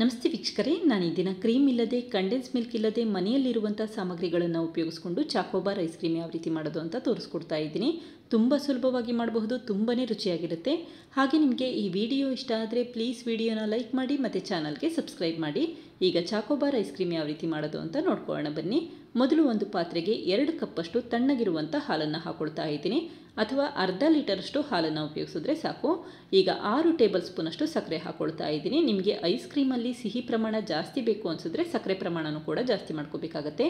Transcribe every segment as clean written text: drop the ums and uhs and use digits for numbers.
ನಮಸ್ತೆ ವೀಕ್ಷಕರೇ, ನಾನು ಈ ದಿನ ಕ್ರೀಮ್ ಇಲ್ಲದೆ ಕಂಡೆನ್ಸ್ ಮಿಲ್ಕ್ ಇಲ್ಲದೆ ಮನೆಯಲ್ಲಿರುವಂಥ ಸಾಮಗ್ರಿಗಳನ್ನು ಉಪಯೋಗಿಸಿಕೊಂಡು ಚಾಕೋಬಾರ್ ಐಸ್ ಕ್ರೀಮ್ ಯಾವ ರೀತಿ ಮಾಡೋದು ಅಂತ ತೋರಿಸ್ಕೊಡ್ತಾ ಇದ್ದೀನಿ. ತುಂಬ ಸುಲಭವಾಗಿ ಮಾಡಬಹುದು, ತುಂಬಾ ರುಚಿಯಾಗಿರುತ್ತೆ. ಹಾಗೆ ನಿಮಗೆ ಈ ವಿಡಿಯೋ ಇಷ್ಟ ಆದರೆ ಪ್ಲೀಸ್ ವಿಡಿಯೋನ ಲೈಕ್ ಮಾಡಿ ಮತ್ತು ಚಾನಲ್ಗೆ ಸಬ್ಸ್ಕ್ರೈಬ್ ಮಾಡಿ. ಈಗ ಚಾಕೋಬಾರ್ ಐಸ್ ಕ್ರೀಮ್ ಯಾವ ರೀತಿ ಮಾಡೋದು ಅಂತ ನೋಡ್ಕೊಳ್ಳೋಣ ಬನ್ನಿ. ಮೊದಲು ಒಂದು ಪಾತ್ರೆಗೆ 2 ಕಪ್ಪಷ್ಟು ತಣ್ಣಗಿರುವಂಥ ಹಾಲನ್ನು ಹಾಕೊಳ್ತಾ ಇದ್ದೀನಿ, ಅಥವಾ ಅರ್ಧ ಲೀಟರಷ್ಟು ಹಾಲನ್ನು ಉಪಯೋಗಿಸಿದ್ರೆ ಸಾಕು. ಈಗ 6 ಟೇಬಲ್ ಸ್ಪೂನಷ್ಟು ಸಕ್ಕರೆ ಹಾಕೊಳ್ತಾ ಇದ್ದೀನಿ. ನಿಮಗೆ ಐಸ್ ಕ್ರೀಮಲ್ಲಿ ಸಿಹಿ ಪ್ರಮಾಣ ಜಾಸ್ತಿ ಬೇಕು ಅನಿಸಿದ್ರೆ ಸಕ್ಕರೆ ಪ್ರಮಾಣನೂ ಕೂಡ ಜಾಸ್ತಿ ಮಾಡ್ಕೋಬೇಕಾಗತ್ತೆ.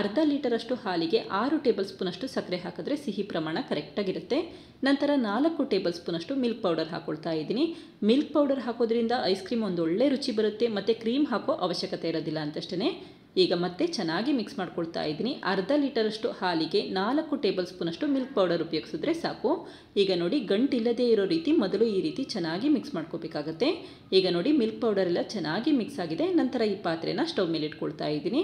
ಅರ್ಧ ಲೀಟರಷ್ಟು ಹಾಲಿಗೆ 6 ಟೇಬಲ್ ಸ್ಪೂನಷ್ಟು ಸಕ್ಕರೆ ಹಾಕಿದ್ರೆ ಸಿಹಿ ಪ್ರಮಾಣ ಕರೆಕ್ಟಾಗಿರುತ್ತೆ. ನಂತರ 4 ಟೇಬಲ್ ಸ್ಪೂನಷ್ಟು ಮಿಲ್ಕ್ ಪೌಡರ್ ಹಾಕೊಳ್ತಾ ಇದ್ದೀನಿ. ಮಿಲ್ಕ್ ಪೌಡರ್ ಹಾಕೋದ್ರಿಂದ ಐಸ್ ಕ್ರೀಮ್ ಒಂದು ಒಳ್ಳೆ ರುಚಿ ಬರುತ್ತೆ ಮತ್ತು ಕ್ರೀಮ್ ಹಾಕೋ ಅವಶ್ಯಕತೆ ಇರೋದಿಲ್ಲ ಅಂತಷ್ಟೇ. ಈಗ ಮತ್ತೆ ಚೆನ್ನಾಗಿ ಮಿಕ್ಸ್ ಮಾಡ್ಕೊಳ್ತಾ ಇದ್ದೀನಿ. ಅರ್ಧ ಲೀಟರಷ್ಟು ಹಾಲಿಗೆ 4 ಟೇಬಲ್ ಸ್ಪೂನಷ್ಟು ಮಿಲ್ಕ್ ಪೌಡರ್ ಉಪಯೋಗಿಸಿದ್ರೆ ಸಾಕು. ಈಗ ನೋಡಿ, ಗಂಟಿಲ್ಲದೆ ಇರೋ ರೀತಿ ಮೊದಲು ಈ ರೀತಿ ಚೆನ್ನಾಗಿ ಮಿಕ್ಸ್ ಮಾಡ್ಕೋಬೇಕಾಗತ್ತೆ. ಈಗ ನೋಡಿ, ಮಿಲ್ಕ್ ಪೌಡರ್ ಎಲ್ಲ ಚೆನ್ನಾಗಿ ಮಿಕ್ಸ್ ಆಗಿದೆ. ನಂತರ ಈ ಪಾತ್ರೆನ ಸ್ಟವ್ ಮೇಲೆ ಇಟ್ಕೊಳ್ತಾ ಇದ್ದೀನಿ.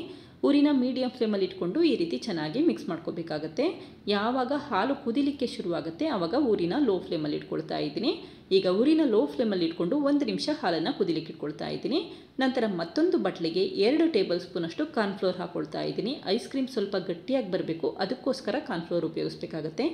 ಊರಿನ ಮೀಡಿಯಂ ಫ್ಲೇಮಲ್ಲಿ ಇಟ್ಕೊಂಡು ಈ ರೀತಿ ಚೆನ್ನಾಗಿ ಮಿಕ್ಸ್ ಮಾಡ್ಕೋಬೇಕಾಗತ್ತೆ. ಯಾವಾಗ ಹಾಲು ಕುದಿಲಿಕ್ಕೆ ಶುರುವಾಗುತ್ತೆ ಆವಾಗ ಊರಿನ ಲೋ ಫ್ಲೇಮಲ್ಲಿ ಇಟ್ಕೊಳ್ತಾ ಇದ್ದೀನಿ. ಈಗ ಊರಿನ ಲೋ ಫ್ಲೇಮಲ್ಲಿ ಇಟ್ಕೊಂಡು 1 ನಿಮಿಷ ಹಾಲನ್ನು ಕುದಿಲಿಕ್ಕೆ ಇಟ್ಕೊಳ್ತಾ ಇದ್ದೀನಿ. ನಂತರ ಮತ್ತೊಂದು ಬಟ್ಲಿಗೆ 2 ಟೇಬಲ್ ಸ್ಪೂನಷ್ಟು ಕಾರ್ನ್ಫ್ಲೋರ್ ಹಾಕೊಳ್ತಾ ಇದ್ದೀನಿ. ಐಸ್ ಕ್ರೀಮ್ ಸ್ವಲ್ಪ ಗಟ್ಟಿಯಾಗಿ ಬರಬೇಕು, ಅದಕ್ಕೋಸ್ಕರ ಕಾರ್ನ್ಫ್ಲೋರ್ ಉಪಯೋಗಿಸಬೇಕಾಗತ್ತೆ.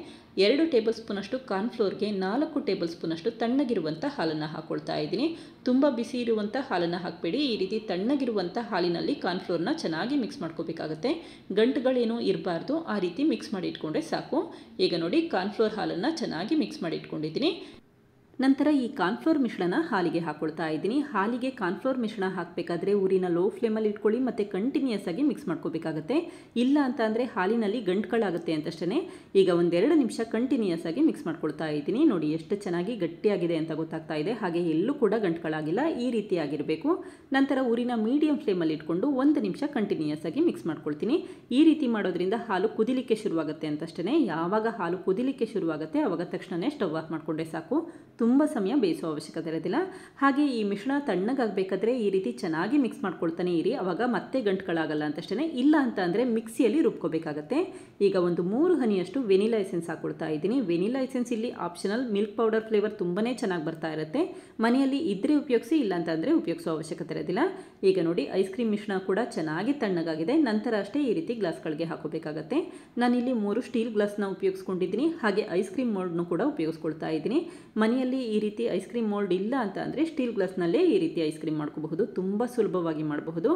2 ಟೇಬಲ್ ಸ್ಪೂನಷ್ಟು ಕಾರ್ನ್ಫ್ಲೋರ್ಗೆ 4 ಟೇಬಲ್ ಸ್ಪೂನಷ್ಟು ತಣ್ಣಗಿರುವಂಥ ಹಾಲನ್ನು ಹಾಕೊಳ್ತಾ ಇದ್ದೀನಿ. ತುಂಬ ಬಿಸಿ ಇರುವಂಥ ಹಾಲನ್ನು ಹಾಕಬೇಡಿ. ಈ ರೀತಿ ತಣ್ಣಗಿರುವಂಥ ಹಾಲಿನಲ್ಲಿ ಕಾರ್ನ್ಫ್ಲೋರ್ನ ಚೆನ್ನಾಗಿ ಮಿಕ್ಸ್ ಮಾಡ್ಕೋಬೇಕಾಗತ್ತೆ. ಗಂಟುಗಳೇನೂ ಇರಬಾರ್ದು, ಆ ರೀತಿ ಮಿಕ್ಸ್ ಮಾಡಿ ಇಟ್ಕೊಂಡ್ರೆ ಸಾಕು. ಈಗ ನೋಡಿ, ಕಾರ್ನ್ಫ್ಲೋರ್ ಹಾಲನ್ನು ಚೆನ್ನಾಗಿ ಮಿಕ್ಸ್ ಮಾಡಿ ಇಟ್ಕೊಂಡಿದ್ದೀನಿ. ನಂತರ ಈ ಕಾರ್ನ್ಫ್ಲೋರ್ ಮಿಶ್ರಣ ಹಾಲಿಗೆ ಹಾಕೊಳ್ತಾ ಇದ್ದೀನಿ. ಹಾಲಿಗೆ ಕಾರ್ನ್ಫ್ಲೋರ್ ಮಿಶ್ರಣ ಹಾಕಬೇಕಾದ್ರೆ ಊರಿನ ಲೋ ಫ್ಲೇಮಲ್ಲಿ ಇಟ್ಕೊಳ್ಳಿ ಮತ್ತು ಕಂಟಿನ್ಯೂಸ್ ಆಗಿ ಮಿಕ್ಸ್ ಮಾಡ್ಕೋಬೇಕಾಗತ್ತೆ. ಇಲ್ಲ ಅಂತ ಅಂದರೆ ಹಾಲಿನಲ್ಲಿ ಗಂಟುಗಳಾಗುತ್ತೆ ಅಂತಷ್ಟೇ. ಈಗ 1-2 ನಿಮಿಷ ಕಂಟಿನ್ಯೂಸ್ ಆಗಿ ಮಿಕ್ಸ್ ಮಾಡ್ಕೊಳ್ತಾ ಇದ್ದೀನಿ. ನೋಡಿ ಎಷ್ಟು ಚೆನ್ನಾಗಿ ಗಟ್ಟಿಯಾಗಿದೆ ಅಂತ ಗೊತ್ತಾಗ್ತಾ ಇದೆ. ಹಾಗೆ ಎಲ್ಲೂ ಕೂಡ ಗಂಟುಗಳಾಗಿಲ್ಲ, ಈ ರೀತಿ ಆಗಿರಬೇಕು. ನಂತರ ಊರಿನ ಮೀಡಿಯಂ ಫ್ಲೇಮಲ್ಲಿ ಇಟ್ಕೊಂಡು 1 ನಿಮಿಷ ಕಂಟಿನ್ಯೂಸ್ ಆಗಿ ಮಿಕ್ಸ್ ಮಾಡ್ಕೊಳ್ತೀನಿ. ಈ ರೀತಿ ಮಾಡೋದ್ರಿಂದ ಹಾಲು ಕುದಿಲಿಕ್ಕೆ ಶುರುವಾಗುತ್ತೆ ಅಂತಷ್ಟೇ. ಯಾವಾಗ ಹಾಲು ಕುದಿಲಿಕ್ಕೆ ಶುರುವಾಗುತ್ತೆ ಆವಾಗ ತಕ್ಷಣವೇ ಸ್ಟವ್ ಆಫ್ ಮಾಡಿಕೊಂಡ್ರೆ ಸಾಕು. ತುಂಬ ಸಮಯ ಬೇಯಿಸೋ ಅವಶ್ಯಕತೆ ಇರೋದಿಲ್ಲ. ಹಾಗೆ ಈ ಮಿಶ್ರಣ ತಣ್ಣಗಾಗಬೇಕಾದ್ರೆ ಈ ರೀತಿ ಚೆನ್ನಾಗಿ ಮಿಕ್ಸ್ ಮಾಡ್ಕೊಳ್ತಾನೆ ಇರಿ, ಆವಾಗ ಮತ್ತೆ ಗಂಟುಗಳಾಗಲ್ಲ ಅಂತಷ್ಟೇ. ಇಲ್ಲ ಅಂತ ಅಂದರೆ ಮಿಕ್ಸಿಯಲ್ಲಿ ರುಬ್ಕೋಬೇಕಾಗತ್ತೆ. ಈಗ 3 ಹನಿಯಷ್ಟು ವೆನಿಲಾ ಎಸೆನ್ಸ್ ಹಾಕೊಳ್ತಾ ಇದ್ದೀನಿ. ವೆನಿಲಾ ಎಸೆನ್ಸ್ ಇಲ್ಲಿ ಆಪ್ಷನಲ್. ಮಿಲ್ಕ್ ಪೌಡರ್ ಫ್ಲೇವರ್ ತುಂಬಾ ಚೆನ್ನಾಗಿ ಬರ್ತಾ ಇರುತ್ತೆ. ಮನೆಯಲ್ಲಿ ಇದ್ದರೆ ಉಪಯೋಗಿಸಿ, ಇಲ್ಲ ಅಂತ ಅಂದರೆ ಉಪಯೋಗಿಸೋ ಅವಶ್ಯಕತೆ ಇರೋದಿಲ್ಲ. ಈಗ ನೋಡಿ, ಐಸ್ ಕ್ರೀಮ್ ಮಿಶ್ರಣ ಕೂಡ ಚೆನ್ನಾಗಿ ತಣ್ಣಗಾಗಿದೆ. ನಂತರ ಅಷ್ಟೇ ಈ ರೀತಿ ಗ್ಲಾಸ್ಗಳಿಗೆ ಹಾಕೋಬೇಕಾಗತ್ತೆ. ನಾನಿಲ್ಲಿ 3 ಸ್ಟೀಲ್ ಗ್ಲಾಸ್ನ ಉಪಯೋಗಿಸ್ಕೊಂಡಿದ್ದೀನಿ. ಹಾಗೆ ಐಸ್ ಕ್ರೀಮ್ ಮೋಲ್ಡ್ನು ಕೂಡ ಉಪಯೋಗಿಸ್ಕೊಳ್ತಾ ಇದ್ದೀನಿ. ಮನೆಯಲ್ಲಿ ಈ ರೀತಿ ಐಸ್ ಕ್ರೀಮ್ ಮೋಲ್ಡ್ ಇಲ್ಲ ಅಂತ ಅಂದರೆ ಸ್ಟೀಲ್ ಗ್ಲಾಸ್ನಲ್ಲೇ ಈ ರೀತಿ ಐಸ್ ಕ್ರೀಮ್ ಮಾಡ್ಕೋಬಹುದು. ತುಂಬ ಸುಲಭವಾಗಿ ಮಾಡಬಹುದು.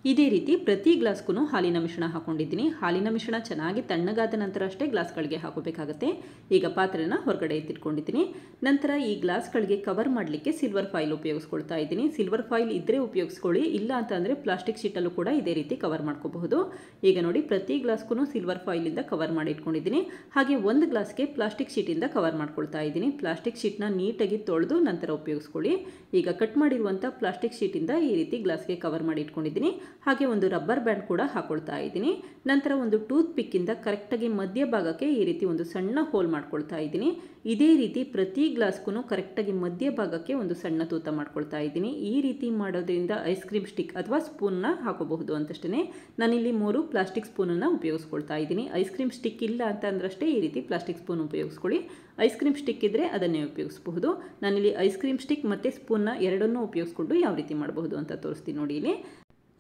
ಇದೇ ರೀತಿ ಪ್ರತಿ ಗ್ಲಾಸ್ಗೂ ಹಾಲಿನ ಮಿಶ್ರಣ ಹಾಕೊಂಡಿದ್ದೀನಿ. ಹಾಲಿನ ಮಿಶ್ರಣ ಚೆನ್ನಾಗಿ ತಣ್ಣಗಾದ ನಂತರ ಅಷ್ಟೇ ಗ್ಲಾಸ್ಗಳಿಗೆ ಹಾಕೋಬೇಕಾಗತ್ತೆ. ಈಗ ಪಾತ್ರೆನ ಹೊರಗಡೆ ಎತ್ತಿಟ್ಕೊಂಡಿದ್ದೀನಿ. ನಂತರ ಈ ಗ್ಲಾಸ್ಗಳಿಗೆ ಕವರ್ ಮಾಡಲಿಕ್ಕೆ ಸಿಲ್ವರ್ ಫಾಯಿಲ್ ಉಪಯೋಗಿಸ್ಕೊಳ್ತಾ ಇದ್ದೀನಿ. ಸಿಲ್ವರ್ ಫಾಯಿಲ್ ಇದ್ದರೆ ಉಪಯೋಗಿಸ್ಕೊಳ್ಳಿ, ಇಲ್ಲ ಅಂತ ಅಂದರೆ ಪ್ಲಾಸ್ಟಿಕ್ ಶೀಟಲ್ಲೂ ಕೂಡ ಇದೇ ರೀತಿ ಕವರ್ ಮಾಡ್ಕೋಬಹುದು. ಈಗ ನೋಡಿ, ಪ್ರತಿ ಗ್ಲಾಸ್ಗೂ ಸಿಲ್ವರ್ ಫಾಯಿಲಿಂದ ಕವರ್ ಮಾಡಿ ಇಟ್ಕೊಂಡಿದ್ದೀನಿ. ಹಾಗೆ 1 ಗ್ಲಾಸ್ಗೆ ಪ್ಲಾಸ್ಟಿಕ್ ಶೀಟಿಂದ ಕವರ್ ಮಾಡ್ಕೊಳ್ತಾ ಇದ್ದೀನಿ. ಪ್ಲಾಸ್ಟಿಕ್ ಶೀಟ್ನ ನೀಟಾಗಿ ತೊಳೆದು ನಂತರ ಉಪಯೋಗಿಸ್ಕೊಳ್ಳಿ. ಈಗ ಕಟ್ ಮಾಡಿರುವಂಥ ಪ್ಲಾಸ್ಟಿಕ್ ಶೀಟಿಂದ ಈ ರೀತಿ ಗ್ಲಾಸ್ಗೆ ಕವರ್ ಮಾಡಿ ಇಟ್ಕೊಂಡಿದ್ದೀನಿ. ಹಾಗೆ ಒಂದು ರಬ್ಬರ್ ಬ್ಯಾಂಡ್ ಕೂಡ ಹಾಕೊಳ್ತಾ ಇದ್ದೀನಿ. ನಂತರ ಒಂದು ಟೂತ್ ಪಿಕ್ಕಿಂದ ಕರೆಕ್ಟಾಗಿ ಮಧ್ಯಭಾಗಕ್ಕೆ ಈ ರೀತಿ ಒಂದು ಸಣ್ಣ ಹೋಲ್ ಮಾಡ್ಕೊಳ್ತಾ ಇದ್ದೀನಿ. ಇದೇ ರೀತಿ ಪ್ರತಿ ಗ್ಲಾಸ್ಗೂ ಕರೆಕ್ಟಾಗಿ ಮಧ್ಯಭಾಗಕ್ಕೆ ಒಂದು ಸಣ್ಣ ತೂತ ಮಾಡ್ಕೊಳ್ತಾ ಇದ್ದೀನಿ. ಈ ರೀತಿ ಮಾಡೋದ್ರಿಂದ ಐಸ್ ಕ್ರೀಮ್ ಸ್ಟಿಕ್ ಅಥವಾ ಸ್ಪೂನ್ನ ಹಾಕೋಬಹುದು ಅಂತಷ್ಟೇ. ನಾನಿಲ್ಲಿ 3 ಪ್ಲಾಸ್ಟಿಕ್ ಸ್ಪೂನನ್ನು ಉಪಯೋಗಿಸ್ಕೊಳ್ತಾ ಇದ್ದೀನಿ. ಐಸ್ ಕ್ರೀಮ್ ಸ್ಟಿಕ್ ಇಲ್ಲ ಅಂತ ಅಂದ್ರಷ್ಟೇ ಈ ರೀತಿ ಪ್ಲಾಸ್ಟಿಕ್ ಸ್ಪೂನ್ ಉಪಯೋಗಿಸ್ಕೊಳ್ಳಿ. ಐಸ್ ಕ್ರೀಮ್ ಸ್ಟಿಕ್ ಇದ್ದರೆ ಅದನ್ನೇ ಉಪಯೋಗಿಸಬಹುದು. ನಾನಿಲ್ಲಿ ಐಸ್ ಕ್ರೀಮ್ ಸ್ಟಿಕ್ ಮತ್ತು ಸ್ಪೂನ್ನ ಎರಡನ್ನೂ ಉಪಯೋಗಿಸ್ಕೊಂಡು ಯಾವ ರೀತಿ ಮಾಡಬಹುದು ಅಂತ ತೋರಿಸ್ತೀನಿ ನೋಡಿ ಇಲ್ಲಿ.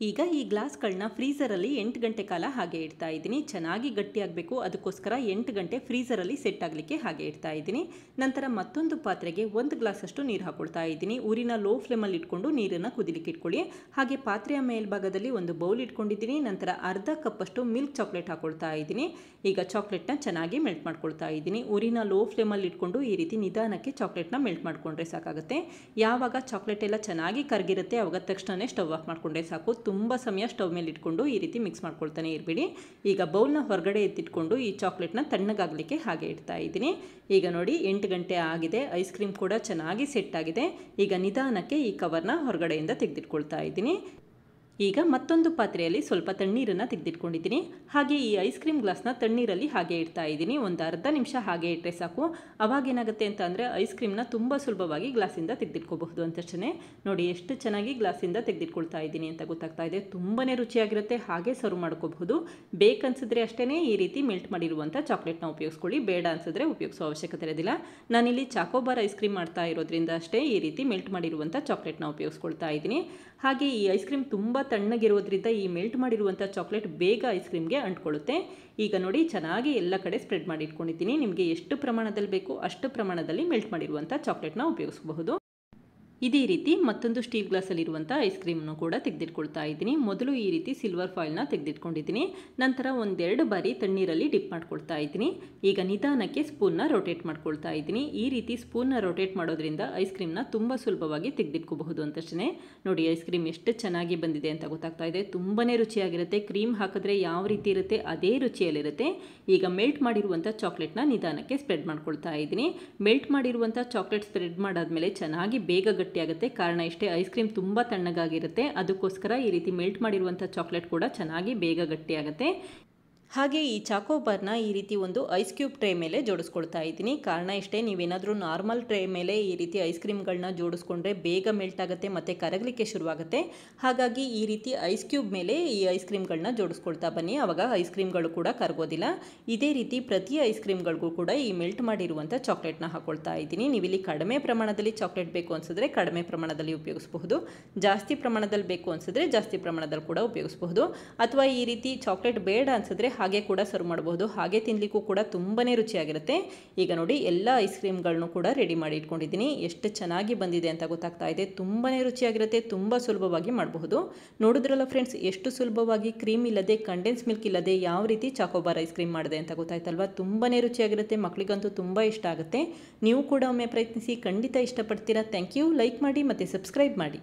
ಈಗ ಈ ಗ್ಲಾಸ್ಗಳನ್ನ ಫ್ರೀಝರಲ್ಲಿ 8 ಗಂಟೆ ಕಾಲ ಹಾಗೆ ಇಡ್ತಾ ಇದ್ದೀನಿ. ಚೆನ್ನಾಗಿ ಗಟ್ಟಿಯಾಗಬೇಕು, ಅದಕ್ಕೋಸ್ಕರ 8 ಗಂಟೆ ಫ್ರೀಝರಲ್ಲಿ ಸೆಟ್ ಆಗಲಿಕ್ಕೆ ಹಾಗೆ ಇಡ್ತಾ ಇದ್ದೀನಿ. ನಂತರ ಮತ್ತೊಂದು ಪಾತ್ರೆಗೆ 1 ಗ್ಲಾಸಷ್ಟು ನೀರು ಹಾಕೊಳ್ತಾ ಇದ್ದೀನಿ. ಊರಿನ ಲೋ ಫ್ಲೇಮಲ್ಲಿ ಇಟ್ಕೊಂಡು ನೀರನ್ನು ಕುದಿಲಿಕ್ಕೆ ಇಟ್ಕೊಳ್ಳಿ. ಹಾಗೆ ಪಾತ್ರೆಯ ಮೇಲ್ಭಾಗದಲ್ಲಿ ಒಂದು ಬೌಲ್ ಇಟ್ಕೊಂಡಿದ್ದೀನಿ. ನಂತರ ಅರ್ಧ ಕಪ್ಪಷ್ಟು ಮಿಲ್ಕ್ ಚಾಕ್ಲೇಟ್ ಹಾಕೊಳ್ತಾ ಇದ್ದೀನಿ. ಈಗ ಚಾಕ್ಲೇಟ್ನ ಚೆನ್ನಾಗಿ ಮೆಲ್ಟ್ ಮಾಡ್ಕೊಳ್ತಾ ಇದ್ದೀನಿ. ಊರಿನ ಲೋ ಫ್ಲೇಮಲ್ಲಿ ಇಟ್ಕೊಂಡು ಈ ರೀತಿ ನಿಧಾನಕ್ಕೆ ಚಾಕ್ಲೇಟ್ನ ಮೆಲ್ಟ್ ಮಾಡಿಕೊಂಡ್ರೆ ಸಾಕಾಗುತ್ತೆ. ಯಾವಾಗ ಚಾಕ್ಲೇಟ್ ಎಲ್ಲ ಚೆನ್ನಾಗಿ ಕರಗಿರುತ್ತೆ ಆವಾಗ ತಕ್ಷಣವೇ ಸ್ಟವ್ ಆಫ್ ಮಾಡಿಕೊಂಡ್ರೆ ಸಾಕು. ತುಂಬ ಸಮಯ ಸ್ಟವ್ ಮೇಲೆ ಇಟ್ಕೊಂಡು ಈ ರೀತಿ ಮಿಕ್ಸ್ ಮಾಡ್ಕೊಳ್ತಾನೆ ಇರಬೇಡಿ. ಈಗ ಬೌಲ್ನ ಹೊರಗಡೆ ಎತ್ತಿಟ್ಕೊಂಡು ಈ ಚಾಕ್ಲೇಟ್ನ ತಣ್ಣಗಾಗಲಿಕ್ಕೆ ಹಾಗೆ ಇಡ್ತಾ ಇದ್ದೀನಿ. ಈಗ ನೋಡಿ, 8 ಗಂಟೆ ಆಗಿದೆ. ಐಸ್ ಕ್ರೀಮ್ ಕೂಡ ಚೆನ್ನಾಗಿ ಸೆಟ್ ಆಗಿದೆ. ಈಗ ನಿಧಾನಕ್ಕೆ ಈ ಕವರ್ನ ಹೊರಗಡೆಯಿಂದ ತೆಗೆದಿಟ್ಕೊಳ್ತಾ ಇದ್ದೀನಿ. ಈಗ ಮತ್ತೊಂದು ಪಾತ್ರೆಯಲ್ಲಿ ಸ್ವಲ್ಪ ತಣ್ಣೀರನ್ನು ತೆಗೆದಿಟ್ಕೊಂಡಿದ್ದೀನಿ. ಹಾಗೆ ಈ ಐಸ್ ಕ್ರೀಮ್ ಗ್ಲಾಸ್ನ ತಣ್ಣೀರಲ್ಲಿ ಹಾಗೆ ಇಡ್ತಾ ಇದ್ದೀನಿ. ಒಂದು ಅರ್ಧ ನಿಮಿಷ ಹಾಗೆ ಇಟ್ಟರೆ ಸಾಕು. ಅವಾಗೇನಾಗುತ್ತೆ ಅಂತ ಅಂದರೆ ಐಸ್ ಕ್ರೀಮ್ನ ತುಂಬ ಸುಲಭವಾಗಿ ಗ್ಲಾಸಿಂದ ತೆಗೆದಿಟ್ಕೋಬಹುದು ಅಂತಷ್ಟೇ. ನೋಡಿ ಎಷ್ಟು ಚೆನ್ನಾಗಿ ಗ್ಲಾಸಿಂದ ತೆಗೆದಿಟ್ಕೊಳ್ತಾ ಇದ್ದೀನಿ ಅಂತ ಗೊತ್ತಾಗ್ತಾ ಇದೆ. ತುಂಬಾ ರುಚಿಯಾಗಿರುತ್ತೆ. ಹಾಗೆ ಸರ್ವ್ ಮಾಡ್ಕೋಬಹುದು. ಬೇಕನ್ಸಿದ್ರೆ ಅಷ್ಟೇ ಈ ರೀತಿ ಮೆಲ್ಟ್ ಮಾಡಿರುವಂಥ ಚಾಕ್ಲೇಟ್ನ ಉಪಯೋಗಿಸ್ಕೊಳ್ಳಿ. ಬೇಡ ಅನ್ಸಿದ್ರೆ ಉಪಯೋಗಿಸೋ ಅವಶ್ಯಕತೆ ಇರೋದಿಲ್ಲ. ನಾನಿಲ್ಲಿ ಚಾಕೋಬಾರ್ ಐಸ್ ಕ್ರೀಮ್ ಮಾಡ್ತಾ ಇರೋದ್ರಿಂದ ಅಷ್ಟೇ ಈ ರೀತಿ ಮೆಲ್ಟ್ ಮಾಡಿರುವಂಥ ಚಾಕ್ಲೇಟ್ನ ಉಪಯೋಗಿಸ್ಕೊಳ್ತಾ ಇದ್ದೀನಿ. ಹಾಗೆ ಈ ಐಸ್ ಕ್ರೀಮ್ ತುಂಬ ತಣ್ಣಗಿರೋದ್ರಿಂದ ಈ ಮೆಲ್ಟ್ ಮಾಡಿರುವಂಥ ಚಾಕ್ಲೇಟ್ ಬೇಗ ಐಸ್ ಕ್ರೀಮ್ಗೆ ಅಂಟ್ಕೊಳ್ಳುತ್ತೆ. ಈಗ ನೋಡಿ ಚೆನ್ನಾಗಿ ಎಲ್ಲ ಕಡೆ ಸ್ಪ್ರೆಡ್ ಮಾಡಿ ಇಟ್ಕೊಂಡಿದ್ದೀನಿ. ನಿಮಗೆ ಎಷ್ಟು ಪ್ರಮಾಣದಲ್ಲಿ ಬೇಕು ಅಷ್ಟು ಪ್ರಮಾಣದಲ್ಲಿ ಮೆಲ್ಟ್ ಮಾಡಿರುವಂಥ ಚಾಕ್ಲೇಟ್ನ ಉಪಯೋಗಿಸಬಹುದು. ಇದೇ ರೀತಿ ಮತ್ತೊಂದು ಸ್ಟೀಲ್ ಗ್ಲಾಸಲ್ಲಿರುವಂಥ ಐಸ್ ಕ್ರೀಮ್ನು ಕೂಡ ತೆಗೆದಿಟ್ಕೊಳ್ತಾ ಇದ್ದೀನಿ. ಮೊದಲು ಈ ರೀತಿ ಸಿಲ್ವರ್ ಫಾಯಿಲ್ನ ತೆಗೆದಿಟ್ಕೊಂಡಿದ್ದೀನಿ. ನಂತರ ಒಂದೆರಡು ಬಾರಿ ತಣ್ಣೀರಲ್ಲಿ ಡಿಪ್ ಮಾಡ್ಕೊಳ್ತಾ ಇದ್ದೀನಿ. ಈಗ ನಿಧಾನಕ್ಕೆ ಸ್ಪೂನ್ನ ರೊಟೇಟ್ ಮಾಡ್ಕೊಳ್ತಾ ಇದ್ದೀನಿ. ಈ ರೀತಿ ಸ್ಪೂನ್ನ ರೊಟೇಟ್ ಮಾಡೋದ್ರಿಂದ ಐಸ್ ಕ್ರೀಮ್ನ ತುಂಬ ಸುಲಭವಾಗಿ ತೆಗೆದಿಟ್ಕೋಬಹುದು ಅಂತಷ್ಟೇ. ನೋಡಿ ಐಸ್ ಕ್ರೀಮ್ ಎಷ್ಟು ಚೆನ್ನಾಗಿ ಬಂದಿದೆ ಅಂತ ಗೊತ್ತಾಗ್ತಾ ಇದೆ. ತುಂಬಾ ರುಚಿಯಾಗಿರುತ್ತೆ. ಕ್ರೀಮ್ ಹಾಕಿದ್ರೆ ಯಾವ ರೀತಿ ಇರುತ್ತೆ ಅದೇ ರುಚಿಯಲ್ಲಿರುತ್ತೆ. ಈಗ ಮೆಲ್ಟ್ ಮಾಡಿರುವಂಥ ಚಾಕ್ಲೇಟ್ನ ನಿಧಾನಕ್ಕೆ ಸ್ಪ್ರೆಡ್ ಮಾಡ್ಕೊಳ್ತಾ ಇದ್ದೀನಿ. ಮೆಲ್ಟ್ ಮಾಡಿರುವಂಥ ಚಾಕ್ಲೇಟ್ ಸ್ಪ್ರೆಡ್ ಮಾಡಾದ್ಮೇಲೆ ಚೆನ್ನಾಗಿ ಬೇಗ ಗಟ್ಟಿಯಾಗುತ್ತೆ. ಕಾರಣ ಇಷ್ಟೇ, ಐಸ್ ಕ್ರೀಮ್ ತುಂಬ ತಣ್ಣಗಾಗಿರುತ್ತೆ. ಅದಕ್ಕೋಸ್ಕರ ಈ ರೀತಿ ಮೆಲ್ಟ್ ಮಾಡಿರುವಂಥ ಚಾಕ್ಲೇಟ್ ಕೂಡ ಚೆನ್ನಾಗಿ ಬೇಗ ಗಟ್ಟಿಯಾಗುತ್ತೆ. ಹಾಗೆ ಈ ಚಾಕೋಬಾರ್ನ ಈ ರೀತಿ ಒಂದು ಐಸ್ ಕ್ಯೂಬ್ ಟ್ರೇ ಮೇಲೆ ಜೋಡಿಸ್ಕೊಳ್ತಾ ಇದ್ದೀನಿ. ಕಾರಣ ಇಷ್ಟೇ, ನೀವೇನಾದರೂ ನಾರ್ಮಲ್ ಟ್ರೇ ಮೇಲೆ ಈ ರೀತಿ ಐಸ್ ಕ್ರೀಮ್ಗಳನ್ನ ಜೋಡಿಸ್ಕೊಂಡ್ರೆ ಬೇಗ ಮೆಲ್ಟ್ ಆಗುತ್ತೆ ಮತ್ತು ಕರಗಲಿಕ್ಕೆ ಶುರುವಾಗುತ್ತೆ. ಹಾಗಾಗಿ ಈ ರೀತಿ ಐಸ್ ಕ್ಯೂಬ್ ಮೇಲೆ ಈ ಐಸ್ ಕ್ರೀಮ್ಗಳನ್ನ ಜೋಡಿಸ್ಕೊಳ್ತಾ ಬನ್ನಿ. ಆವಾಗ ಐಸ್ ಕ್ರೀಮ್ಗಳು ಕೂಡ ಕರಗೋದಿಲ್ಲ. ಇದೇ ರೀತಿ ಪ್ರತಿ ಐಸ್ ಕ್ರೀಮ್ಗಳಿಗೂ ಕೂಡ ಈ ಮೆಲ್ಟ್ ಮಾಡಿರುವಂಥ ಚಾಕ್ಲೇಟ್ನ ಹಾಕೊಳ್ತಾ ಇದ್ದೀನಿ. ನೀವಿಲ್ಲಿ ಕಡಿಮೆ ಪ್ರಮಾಣದಲ್ಲಿ ಚಾಕ್ಲೇಟ್ ಬೇಕು ಅನಿಸಿದ್ರೆ ಕಡಿಮೆ ಪ್ರಮಾಣದಲ್ಲಿ ಉಪಯೋಗಿಸಬಹುದು. ಜಾಸ್ತಿ ಪ್ರಮಾಣದಲ್ಲಿ ಬೇಕು ಅನಿಸಿದ್ರೆ ಜಾಸ್ತಿ ಪ್ರಮಾಣದಲ್ಲಿ ಕೂಡ ಉಪಯೋಗಿಸಬಹುದು. ಅಥವಾ ಈ ರೀತಿ ಚಾಕ್ಲೇಟ್ ಬೇಡ ಅನಿಸಿದ್ರೆ ಹಾಗೆ ಕೂಡ ಸರ್ವ್ ಮಾಡಬಹುದು. ಹಾಗೆ ತಿನ್ನಲಿಕ್ಕೂ ಕೂಡ ತುಂಬಾ ರುಚಿಯಾಗಿರುತ್ತೆ. ಈಗ ನೋಡಿ ಎಲ್ಲ ಐಸ್ ಕ್ರೀಮ್ಗಳನ್ನು ಕೂಡ ರೆಡಿ ಮಾಡಿ ಇಟ್ಕೊಂಡಿದ್ದೀನಿ. ಎಷ್ಟು ಚೆನ್ನಾಗಿ ಬಂದಿದೆ ಅಂತ ಗೊತ್ತಾಗ್ತಾ ಇದೆ. ತುಂಬಾ ರುಚಿಯಾಗಿರುತ್ತೆ. ತುಂಬ ಸುಲಭವಾಗಿ ಮಾಡಬಹುದು. ನೋಡಿದ್ರಲ್ಲ ಫ್ರೆಂಡ್ಸ್, ಎಷ್ಟು ಸುಲಭವಾಗಿ ಕ್ರೀಮ್ ಇಲ್ಲದೆ ಕಂಡೆನ್ಸ್ ಮಿಲ್ಕ್ ಇಲ್ಲದೆ ಯಾವ ರೀತಿ ಚಾಕೋಬಾರ್ ಐಸ್ ಕ್ರೀಮ್ ಮಾಡಿದೆ ಅಂತ ಗೊತ್ತಾಯ್ತಲ್ವಾ. ತುಂಬಾ ರುಚಿಯಾಗಿರುತ್ತೆ. ಮಕ್ಕಳಿಗಂತೂ ತುಂಬ ಇಷ್ಟ ಆಗುತ್ತೆ. ನೀವು ಕೂಡ ಒಮ್ಮೆ ಪ್ರಯತ್ನಿಸಿ, ಖಂಡಿತ ಇಷ್ಟಪಡ್ತೀರಾ. Thank you. ಲೈಕ್ ಮಾಡಿ ಮತ್ತು ಸಬ್ಸ್ಕ್ರೈಬ್ ಮಾಡಿ.